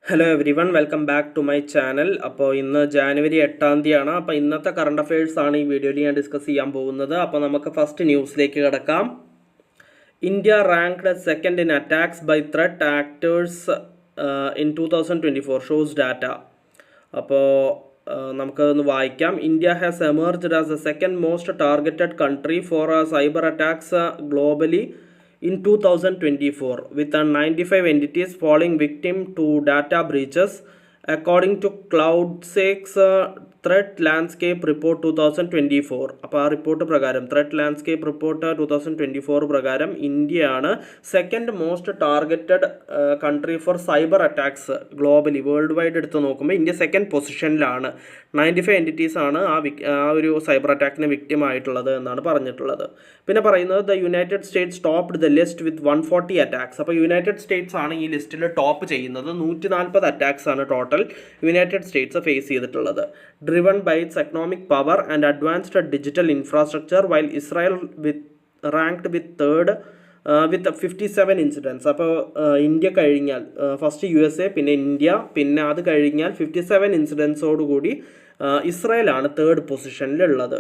Hello everyone welcome back to my channel. അപ്പോൾ ഇന്ന് ജാനുവരി 8-ാം തീയതിയാണ്. അപ്പോൾ ഇന്നത്തെ കറണ്ട് അഫയേഴ്സ് ആണ് ഈ വീഡിയോയിൽ ഞാൻ ഡിസ്കസ് ചെയ്യാൻ പോകുന്നത്. അപ്പോൾ നമുക്ക് ഫസ്റ്റ് ന്യൂസിലേക്ക് കിടക്കാം. India ranked second in attacks by threat actors in 2024 shows data. അപ്പോൾ നമുക്കതൊന്ന് വായിക്കാം. India has emerged as a second most targeted country for cyber attacks globally in 2024, with 95 entities falling victim to data breaches, according to CloudSeek's Threat Landscape Report 2024. അപ്പോൾ ആ report പ്രകാരം threat landscape report 2024 പ്രകാരം ഇന്ത്യയാണ് second most targeted country for cyber attacks globally. World wide എടുത്ത് നോക്കുമ്പോൾ India second പൊസിഷനിലാണ്. 95 entities ആണ് ആ ഒരു സൈബർ അറ്റാക്കിന് വിക്ടിം ആയിട്ടുള്ളത് എന്നാണ് പറഞ്ഞിട്ടുള്ളത്. പിന്നെ പറയുന്നത് the United States topped the list with 140 attacks. അപ്പോൾ യുണൈറ്റഡ് സ്റ്റേറ്റ്സ് ആണ് ഈ ലിസ്റ്റിൽ ടോപ്പ് ചെയ്യുന്നത്. 140 അറ്റാക്സ് ആണ് ടോട്ടൽ യുണൈറ്റഡ് സ്റ്റേറ്റ്സ് ഫേസ് ചെയ്തിട്ടുള്ളത്. Driven by its economic power and advanced digital infrastructure, while Israel ranked with third with 57 incidents. അപ്പോൾ India കഴിഞ്ഞാൽ first USA, പിന്നെ ഇന്ത്യ, പിന്നെ അത് കഴിഞ്ഞാൽ 57 ഇൻസിഡൻസോടുകൂടി ഇസ്രായേലാണ് തേർഡ് പൊസിഷനിലുള്ളത്.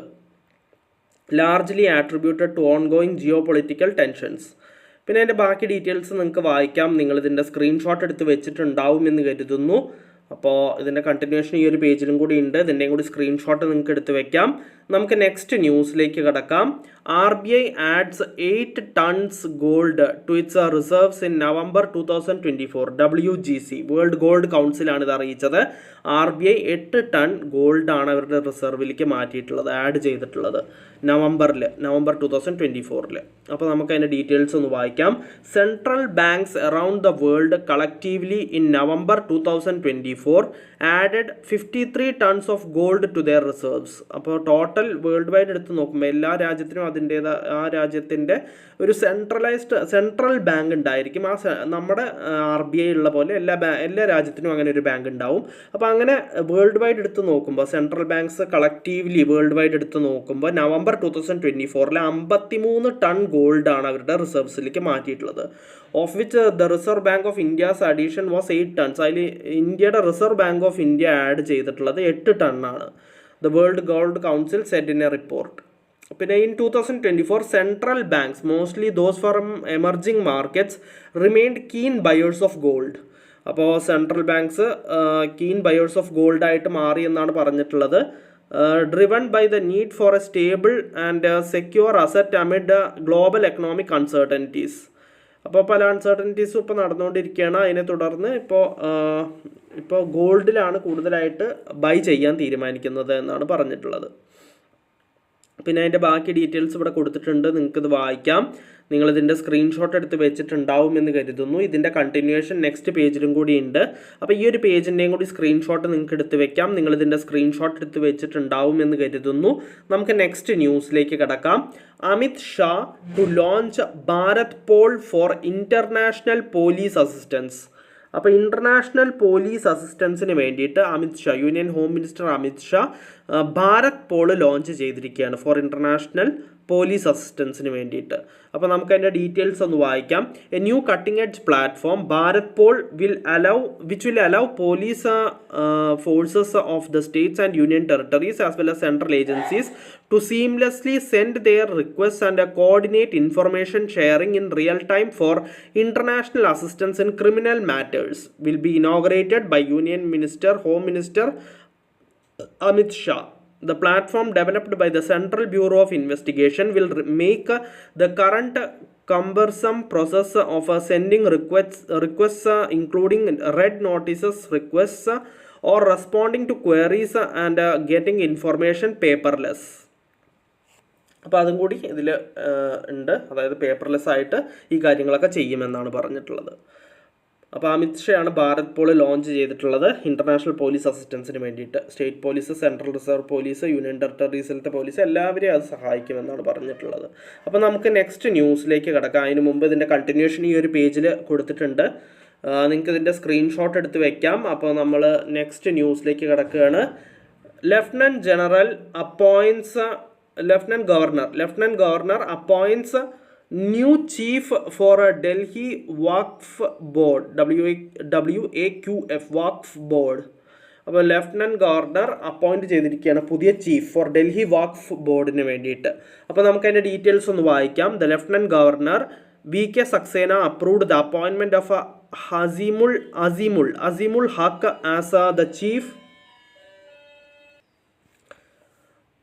Largely attributed to ongoing geopolitical tensions. പിന്നെ അതിൻ്റെ ബാക്കി ഡീറ്റെയിൽസ് നിങ്ങൾക്ക് വായിക്കാം. നിങ്ങളിതിൻ്റെ സ്ക്രീൻഷോട്ട് എടുത്ത് വെച്ചിട്ടുണ്ടാവും എന്ന് കരുതുന്നു. അപ്പോൾ ഇതിൻ്റെ കണ്ടിന്യൂഷൻ ഈ ഒരു പേജിലും കൂടി ഉണ്ട്. ഇതിൻ്റെയും കൂടി സ്ക്രീൻഷോട്ട് നിങ്ങൾക്ക് എടുത്ത് വെക്കാം. നമുക്ക് നെക്സ്റ്റ് ന്യൂസിലേക്ക് കടക്കാം. RBI adds 8 tons gold to its reserves in November 2024. WGC world gold കൗൺസിലാണ് ഇത് അറിയിച്ചത്. RBI 8 ടൺ ഗോൾഡാണ് അവരുടെ റിസർവിലേക്ക് മാറ്റിയിട്ടുള്ളത്, ആഡ് ചെയ്തിട്ടുള്ളത് നവംബർ 2024. അപ്പോൾ നമുക്ക് അതിൻ്റെ ഡീറ്റെയിൽസ് ഒന്ന് വായിക്കാം. Central banks around the world collectively in November 2024 added 53 tons of gold to their reserves. അപ്പോൾ ടോട്ടൽ വേൾഡ് വൈഡ് എടുത്ത് നോക്കുമ്പോൾ എല്ലാ രാജ്യത്തിനും ആ രാജ്യത്തിൻ്റെ ഒരു സെൻട്രൽ ബാങ്ക് ഉണ്ടായിരിക്കും. നമ്മുടെ RBI ഉള്ള പോലെ എല്ലാ രാജ്യത്തിനും അങ്ങനെ ഒരു ബാങ്ക് ഉണ്ടാവും. അപ്പോൾ അങ്ങനെ വേൾഡ് വൈഡ് എടുത്ത് നോക്കുമ്പോൾ central banks collectively worldwide എടുത്ത് നോക്കുമ്പോൾ നവംബർ 2024 53 ടൺ ഗോൾഡാണ് അവരുടെ റിസർവ്സിലേക്ക് മാറ്റിയിട്ടുള്ളത്. Of which the Reserve Bank of India's addition was 8 tons. അതിൽ ഇന്ത്യയുടെ Reserve Bank of India add ചെയ്തിട്ടുള്ളത് 8 ടണ്ണാണ്. The World Gold Council said in a report. പിന്നെ in 2024 central banks mostly those from emerging markets remained keen buyers of gold. അപ്പോൾ central banks keen buyers of gold ആയിട്ട് മാറി എന്നാണ് പറഞ്ഞിട്ടുള്ളത്. Driven by the need for a stable and secure asset amid global economic uncertainties. അപ്പോൾ പല അൺസർട്ടനിറ്റീസും ഇപ്പോൾ നടന്നുകൊണ്ടിരിക്കുകയാണ്. അതിനെ തുടർന്ന് ഇപ്പോൾ ഗോൾഡിലാണ് കൂടുതലായിട്ട് ബൈ ചെയ്യാൻ തീരുമാനിക്കുന്നത് എന്നാണ് പറഞ്ഞിട്ടുള്ളത്. പിന്നെ അതിൻ്റെ ബാക്കി ഡീറ്റെയിൽസ് ഇവിടെ കൊടുത്തിട്ടുണ്ട്, നിങ്ങൾക്കിത് വായിക്കാം. നിങ്ങളിതിൻ്റെ സ്ക്രീൻഷോട്ട് എടുത്ത് വെച്ചിട്ടുണ്ടാവും എന്ന് കരുതുന്നു. ഇതിൻ്റെ കണ്ടിന്യൂഷൻ നെക്സ്റ്റ് പേജിലും കൂടി ഉണ്ട്. അപ്പോൾ ഈ ഒരു പേജിൻ്റെയും കൂടി സ്ക്രീൻഷോട്ട് നിങ്ങൾക്ക് എടുത്ത് വെക്കാം. നിങ്ങളിതിൻ്റെ സ്ക്രീൻഷോട്ട് എടുത്ത് വെച്ചിട്ടുണ്ടാവും എന്ന് കരുതുന്നു. നമുക്ക് നെക്സ്റ്റ് ന്യൂസിലേക്ക് കടക്കാം. Amit Shah to launch Bharatpol for international police assistance. അപ്പോൾ ഇൻ്റർനാഷണൽ പോലീസ് അസിസ്റ്റൻസിന് വേണ്ടിയിട്ട് Amit Shah, union home minister Amit Shah Bharat Paul launch ചെയ്തിരിക്കുകയാണ് ഫോർ ഇൻ്റർനാഷണൽ പോലീസ് അസിസ്റ്റൻസിന് വേണ്ടിയിട്ട്. അപ്പോൾ നമുക്ക് അതിൻ്റെ ഡീറ്റെയിൽസ് ഒന്ന് വായിക്കാം. A new cutting edge platform Bharatpol will allow police forces of the states and union territories as well as central agencies to seamlessly send their requests and coordinate information sharing in real time for international assistance in criminal matters. Will be inaugurated by Home Minister Amit Shah. The platform developed by the Central Bureau of Investigation will make the current cumbersome process of sending requests including red notices requests or responding to queries and getting information paperless. അപ്പോൾ അതും കൂടി ഇതിൽ ഉണ്ട്. അതായത് paperless ആയിട്ട് ഈ കാര്യങ്ങളൊക്കെ ചെയ്യുമെന്നാണ് പറഞ്ഞിട്ടുള്ളത്. അപ്പോൾ അമിത് ഷായാണ് ഭാരത് പോൾ ലോഞ്ച് ചെയ്തിട്ടുള്ളത് ഇൻ്റർനാഷണൽ പോലീസ് അസിസ്റ്റൻസിന് വേണ്ടിയിട്ട്. State police, central reserve police, union ടെറിട്ടറീസിലത്തെ പോലീസ് എല്ലാവരെയും അത് സഹായിക്കുമെന്നാണ് പറഞ്ഞിട്ടുള്ളത്. അപ്പോൾ നമുക്ക് നെക്സ്റ്റ് ന്യൂസിലേക്ക് കിടക്കാം. അതിന് മുമ്പ് ഇതിൻ്റെ കണ്ടിന്യൂഷൻ ഈ ഒരു പേജിൽ കൊടുത്തിട്ടുണ്ട്. നിങ്ങൾക്ക് ഇതിൻ്റെ സ്ക്രീൻഷോട്ട് എടുത്ത് വെക്കാം. അപ്പോൾ നമ്മൾ നെക്സ്റ്റ് ന്യൂസിലേക്ക് കിടക്കുകയാണ്. Lieutenant Governor appoints new chief for Delhi Waqf board WAQF Waqf board. അപ്പോൾ ലെഫ്റ്റനൻറ്റ് ഗവർണർ അപ്പോയിൻറ്റ് ചെയ്തിരിക്കുകയാണ് പുതിയ ചീഫ് ഫോർ ഡൽഹി വാഖഫ് ബോർഡിന് വേണ്ടിയിട്ട്. അപ്പോൾ നമുക്ക് അതിൻ്റെ ഡീറ്റെയിൽസ് ഒന്ന് വായിക്കാം. The lieutenant governor VK Saxena approved the appointment of Azimul Haque as the chief.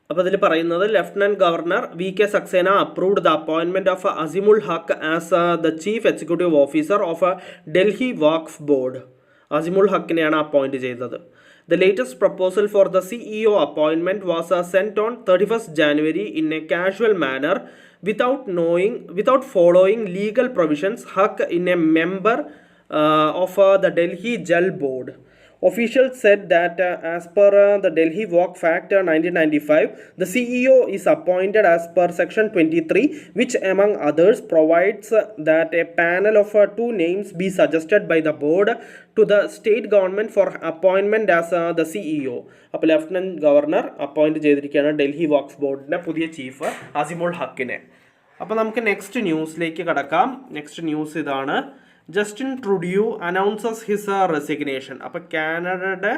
അപ്പോൾ ഇതിൽ പറയുന്നത് lieutenant governor VK Saxena approved the appointment of Azimul Haque as the chief executive officer of Delhi Waqf board. Azimul ഹക്കിനെയാണ് അപ്പോയിൻറ്റ് ചെയ്തത്. The latest proposal for the CEO appointment was sent on 31st January in a casual manner without following legal provisions. Haq in a member of the Delhi Jal Board. Officials said that as per the Delhi Waqf Act 1995, the CEO is appointed as per Section 23, which among others provides that a panel of 2 names be suggested by the board to the state government for appointment as the CEO. അപ്പോൾ lieutenant governor appoint ചെയ്തിരിക്കുകയാണ് ഡൽഹി വഖഫ് ബോർഡിൻ്റെ പുതിയ chief അസീമുൾ ഹക്കിനെ. അപ്പോൾ നമുക്ക് next ന്യൂസിലേക്ക് കടക്കാം. നെക്സ്റ്റ് news ഇതാണ്. Justin Trudeau announces his resignation. അപ്പോൾ കാനഡയുടെ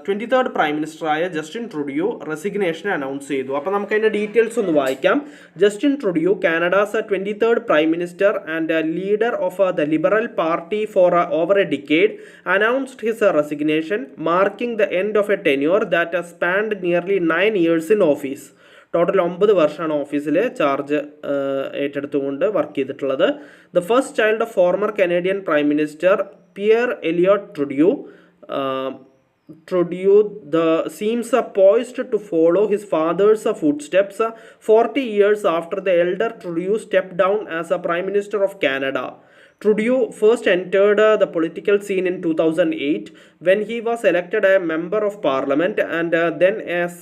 23rd പ്രൈം മിനിസ്റ്ററായ ജസ്റ്റിൻ ട്രൂഡിയോ റെസിഗ്നേഷൻ അനൗൺസ് ചെയ്തു. അപ്പോൾ നമുക്ക് അതിൻ്റെ ഡീറ്റെയിൽസ് ഒന്ന് വായിക്കാം. Justin Trudeau, Canada's 23rd prime minister and leader of the Liberal Party for over a decade, announced his resignation marking the end of a tenure that spanned nearly 9 years in office. Total 9 വർഷമാണ് ഓഫീസിൽ charge ഏറ്റെടുത്തുകൊണ്ട് work ചെയ്തിട്ടുള്ളത്. The first child of former Canadian prime minister Pierre Elliott Trudeau seems poised to follow his father's footsteps 40 years after the elder Trudeau stepped down as a Prime Minister of Canada. Trudeau first entered the political scene in 2008 when he was elected a member of parliament and then as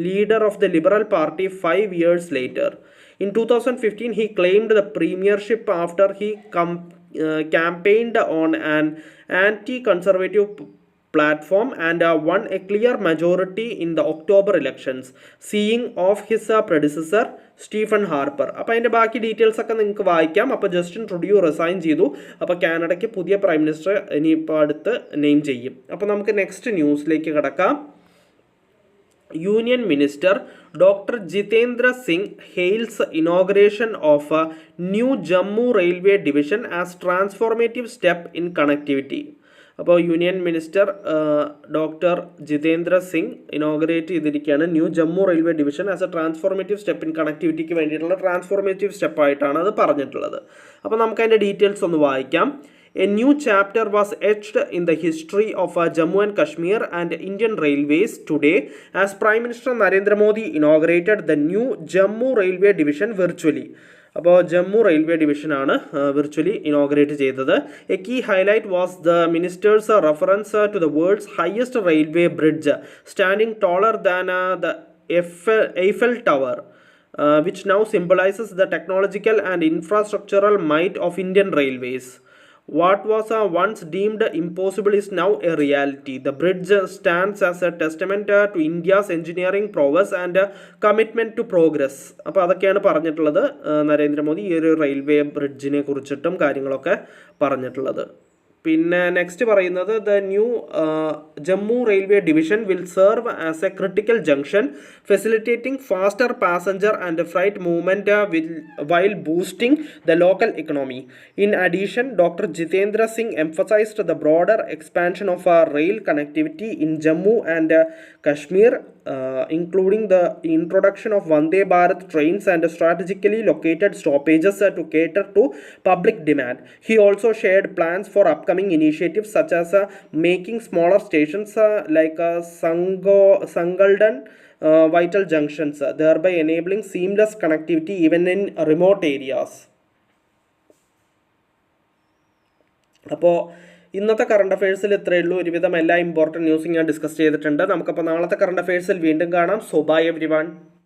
leader of the Liberal Party 5 years later. In 2015, he claimed the premiership after he campaigned on an anti-conservative platform and won a clear majority in the October elections, seeing off his predecessor Stephen Harper. അപ്പോൾ അതിൻ്റെ ബാക്കി details ഒക്കെ നിങ്ങൾക്ക് വായിക്കാം. അപ്പോൾ Justin ട്രൂഡിയോ resign ചെയ്തു. അപ്പോൾ കാനഡയ്ക്ക് പുതിയ പ്രൈം മിനിസ്റ്റർ ഇനിയിപ്പോൾ അടുത്ത് നെയിം ചെയ്യും. അപ്പോൾ നമുക്ക് നെക്സ്റ്റ് ന്യൂസിലേക്ക് കിടക്കാം. Union minister doctor Jitendra Singh hails inauguration of new Jammu railway division as transformative step in connectivity. അപ്പോൾ union minister doctor Jitendra Singh inaugurate ചെയ്തിരിക്കുകയാണ് new Jammu railway division as a transformative step in കണക്ടിവിറ്റിക്ക് വേണ്ടിയിട്ടുള്ള ട്രാൻസ്ഫോർമേറ്റീവ് സ്റ്റെപ്പായിട്ടാണ് അത് പറഞ്ഞിട്ടുള്ളത്. അപ്പോൾ നമുക്ക് അതിൻ്റെ ഡീറ്റെയിൽസ് ഒന്ന് വായിക്കാം. A new chapter was etched in the history of Jammu and Kashmir and Indian Railways today as Prime Minister Narendra Modi inaugurated the new Jammu Railway Division virtually. അപ്പോൾ ജമ്മു റെയിൽവേ ഡിവിഷനാണ് virtually inaugurate ചെയ്തത്. A key highlight was the minister's reference to the world's highest railway bridge standing taller than the Eiffel Tower, which now symbolizes the technological and infrastructural might of Indian Railways. What was once deemed impossible is now a reality. The bridge stands as a testament to India's engineering prowess and commitment to progress. അപ്പോൾ അതൊക്കെയാണ് പറഞ്ഞിട്ടുള്ളത് നരേന്ദ്രമോദി ഈ ഒരു railway ബ്രിഡ്ജിനെ കുറിച്ചിട്ടും കാര്യങ്ങളൊക്കെ പറഞ്ഞിട്ടുള്ളത്. പിന്നെ next പറയുന്നത് the new Jammu railway division will serve as a critical junction facilitating faster passenger and freight movement while boosting the local economy. In addition, doctor Jitendra Singh emphasized the broader expansion of rail connectivity in Jammu and Kashmir, including the introduction of Vande Bharat trains and strategically located stoppages to cater to public demand. He also shared plans for upcoming initiatives such as making smaller stations like Sangaldan vital junctions, thereby enabling seamless connectivity even in remote areas. അപ്പോൾ ഇന്നത്തെ current അഫയേഴ്സിൽ ഇത്രയേ ഉള്ളൂ. ഒരുവിധം എല്ലാ important ന്യൂസും ഞാൻ discuss ചെയ്തിട്ടുണ്ട്. നമുക്കപ്പോൾ നാളത്തെ കറണ്ട് അഫയേഴ്സിൽ വീണ്ടും കാണാം. So bye everyone.